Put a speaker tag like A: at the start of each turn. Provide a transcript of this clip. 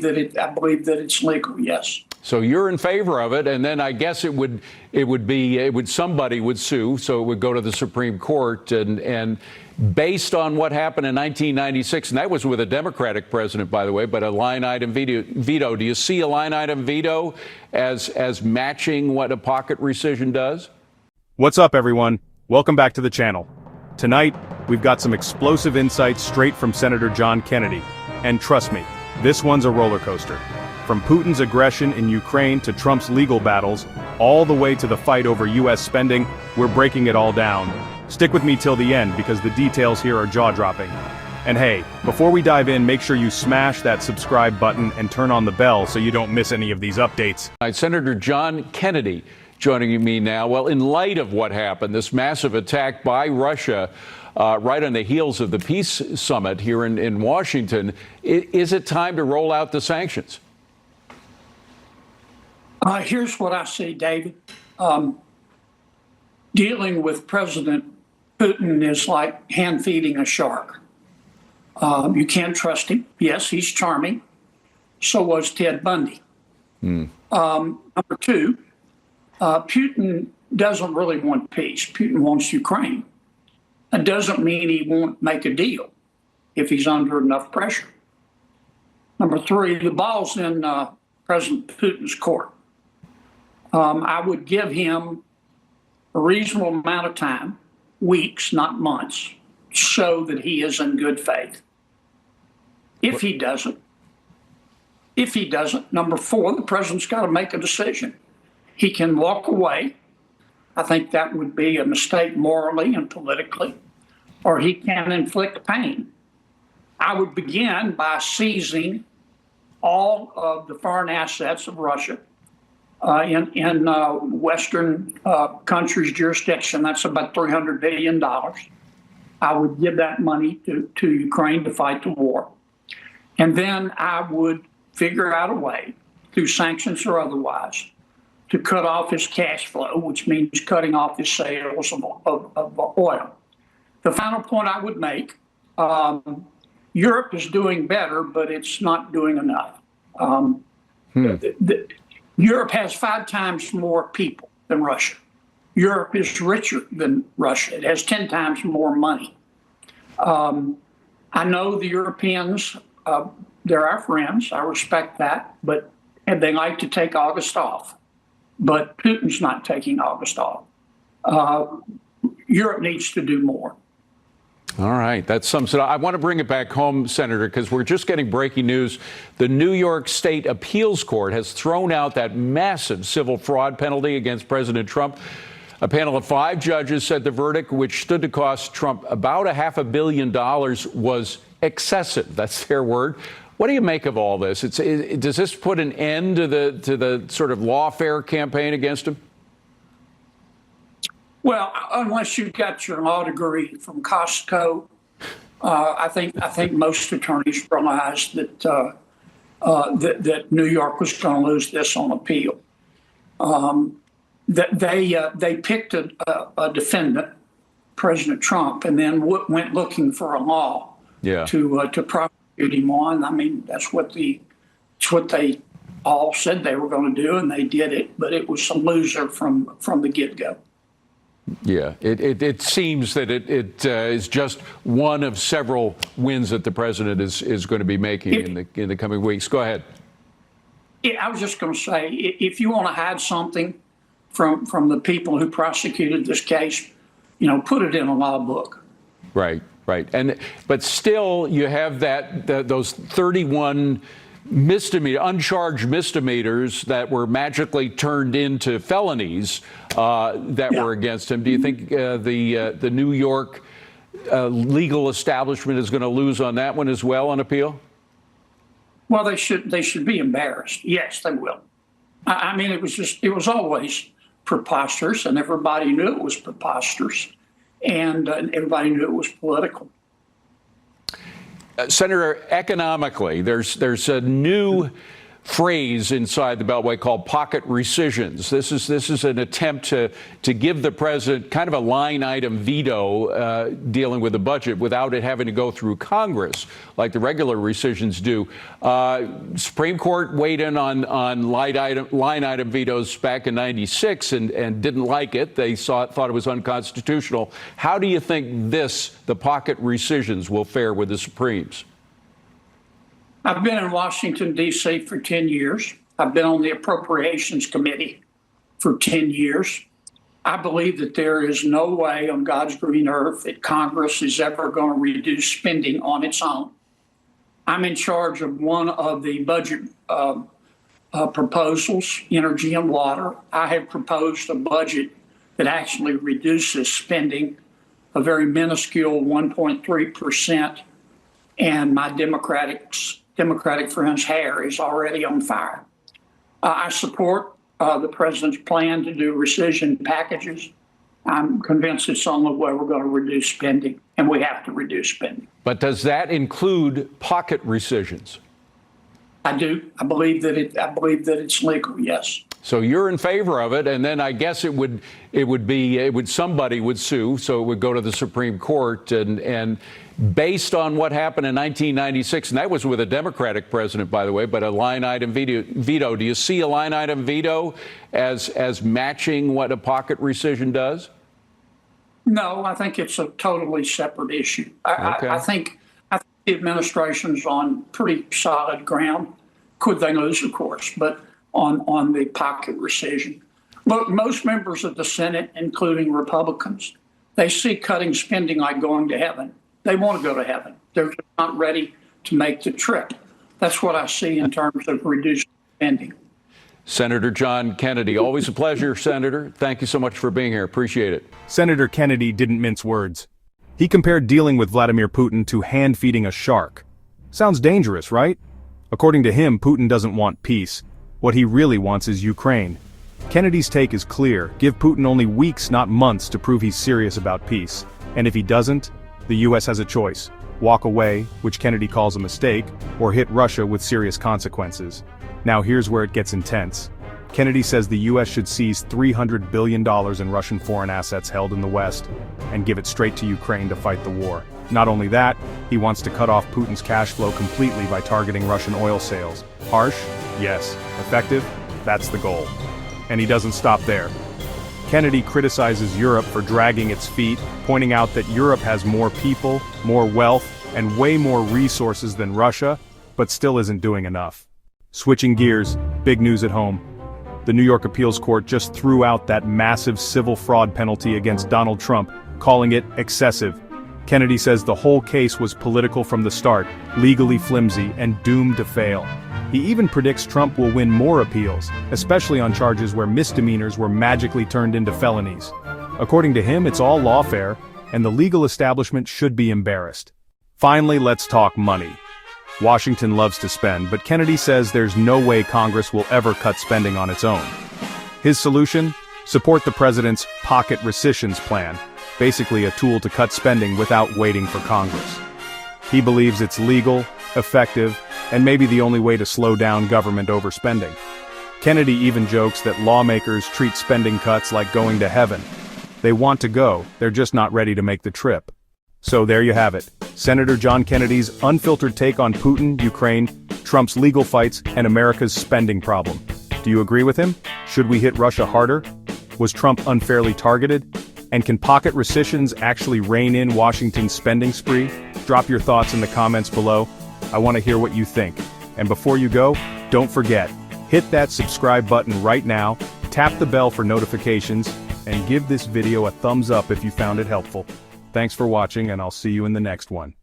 A: that it's legal. Yes.
B: So you're in favor of it, and then I guess somebody would sue, so it would go to the Supreme Court, and based on what happened in 1996, and that was with a Democratic president, by the way, but a line item veto. Do you see a line item veto as matching what a pocket rescission does?
C: What's up, everyone? Welcome back to the channel. Tonight, we've got some explosive insights straight from Senator John Kennedy. And trust me, this one's a roller coaster. From Putin's aggression in Ukraine to Trump's legal battles, all the way to the fight over U.S. spending, we're breaking it all down. Stick with me till the end because the details here are jaw-dropping. And hey, before we dive in, make sure you smash that subscribe button and turn on the bell so you don't miss any of these updates.
B: All right, Senator John Kennedy joining me now. Well, in light of what happened, this massive attack by Russia, right on the heels of the peace summit here in Washington, is it time to roll out the sanctions?
A: Here's what I see, David. Dealing with President Putin is like hand feeding a shark. You can't trust him. Yes, he's charming. So was Ted Bundy. Number two, Putin doesn't really want peace. Putin wants Ukraine. That doesn't mean he won't make a deal if he's under enough pressure. Number three, the ball's in President Putin's court. I would give him a reasonable amount of time, weeks, not months, to show that he is in good faith. If he doesn't, number four, the president's got to make a decision. He can walk away. I think that would be a mistake morally and politically, or he can inflict pain. I would begin by seizing all of the foreign assets of Russia in Western countries' jurisdiction. That's about $300 billion. I would give that money to Ukraine to fight the war. And then I would figure out a way, through sanctions or otherwise, to cut off his cash flow, which means cutting off his sales of oil. The final point I would make, Europe is doing better, but it's not doing enough. Europe has 5 times more people than Russia. Europe is richer than Russia. It has 10 times more money. I know the Europeans, they're our friends. I respect that, and they like to take August off. But Putin's not taking August off. Europe needs to do more.
B: All right, that sums it up. I want to bring it back home, Senator, because we're just getting breaking news. The New York State Appeals Court has thrown out that massive civil fraud penalty against President Trump. A panel of 5 judges said the verdict, which stood to cost Trump about $500 million, was excessive. That's their word. What do you make of all this? Does this put an end to the sort of lawfare campaign against him?
A: Well, unless you've got your law degree from Costco, I think most attorneys realized that that New York was going to lose this on appeal. That they picked a defendant, President Trump, and then went looking for a law to prosecute him on. I mean, that's what they all said they were going to do, and they did it. But it was a loser from the get-go.
B: Yeah, it seems that it is just one of several wins that the president is going to be making in the coming weeks. Go ahead.
A: I was just going to say, if you want to hide something from the people who prosecuted this case, put it in a law book.
B: Right. But still, you have those 31 uncharged misdemeanors that were magically turned into felonies that were against him. Do you think the New York legal establishment is going to lose on that one as well on appeal?
A: Well, they should be embarrassed. Yes, they will. I mean, it was always preposterous, and everybody knew it was preposterous, and everybody knew it was political.
B: Senator, economically, there's a new phrase inside the Beltway called pocket rescissions. This is an attempt to give the president kind of a line item veto dealing with the budget without it having to go through Congress like the regular rescissions do. Supreme Court weighed in on line item vetoes back in '96 and didn't like it. They thought it was unconstitutional. How do you think the pocket rescissions, will fare with the Supremes?
A: I've been in Washington, D.C. for 10 years. I've been on the Appropriations Committee for 10 years. I believe that there is no way on God's green earth that Congress is ever going to reduce spending on its own. I'm in charge of one of the budget proposals, energy and water. I have proposed a budget that actually reduces spending a very minuscule 1.3%, and my Democratic friend's hair is already on fire. I support the president's plan to do rescission packages. I'm convinced it's the only way we're going to reduce spending, and we have to reduce spending.
B: But does that include pocket rescissions?
A: I do. I believe that it's legal. Yes.
B: So you're in favor of it, and then I guess somebody would sue, so it would go to the Supreme Court, and based on what happened in 1996, and that was with a Democratic president, by the way, but a line item veto. Do you see a line item veto as matching what a pocket rescission does?
A: No, I think it's a totally separate issue. I think the administration's on pretty solid ground. Could they lose, of course, but on the pocket rescission. Look, most members of the Senate, including Republicans, they see cutting spending like going to heaven. They want to go to heaven. They're just not ready to make the trip. That's what I see in terms of reduced spending.
B: Senator John Kennedy, always a pleasure, Senator. Thank you so much for being here. Appreciate it.
C: Senator Kennedy didn't mince words. He compared dealing with Vladimir Putin to hand-feeding a shark. Sounds dangerous, right? According to him, Putin doesn't want peace. What he really wants is Ukraine. Kennedy's take is clear. Give Putin only weeks, not months, to prove he's serious about peace. And if he doesn't, the U.S. has a choice. Walk away, which Kennedy calls a mistake, or hit Russia with serious consequences. Now here's where it gets intense. Kennedy says the U.S. should seize $300 billion in Russian foreign assets held in the West and give it straight to Ukraine to fight the war. Not only that, he wants to cut off Putin's cash flow completely by targeting Russian oil sales. Harsh? Yes. Effective? That's the goal. And he doesn't stop there. Kennedy criticizes Europe for dragging its feet, pointing out that Europe has more people, more wealth, and way more resources than Russia, but still isn't doing enough. Switching gears, big news at home. The New York Appeals Court just threw out that massive civil fraud penalty against Donald Trump, calling it excessive. Kennedy says the whole case was political from the start, legally flimsy, and doomed to fail. He even predicts Trump will win more appeals, especially on charges where misdemeanors were magically turned into felonies. According to him, it's all lawfare, and the legal establishment should be embarrassed. Finally, let's talk money. Washington loves to spend, but Kennedy says there's no way Congress will ever cut spending on its own. His solution? Support the president's pocket rescissions plan, basically a tool to cut spending without waiting for Congress. He believes it's legal, effective, and maybe the only way to slow down government overspending. Kennedy even jokes that lawmakers treat spending cuts like going to heaven. They want to go, they're just not ready to make the trip. So there you have it. Senator John Kennedy's unfiltered take on Putin, Ukraine, Trump's legal fights, and America's spending problem. Do you agree with him? Should we hit Russia harder? Was Trump unfairly targeted? And can pocket rescissions actually rein in Washington's spending spree? Drop your thoughts in the comments below. I want to hear what you think. And before you go, don't forget, hit that subscribe button right now, tap the bell for notifications, and give this video a thumbs up if you found it helpful. Thanks for watching, and I'll see you in the next one.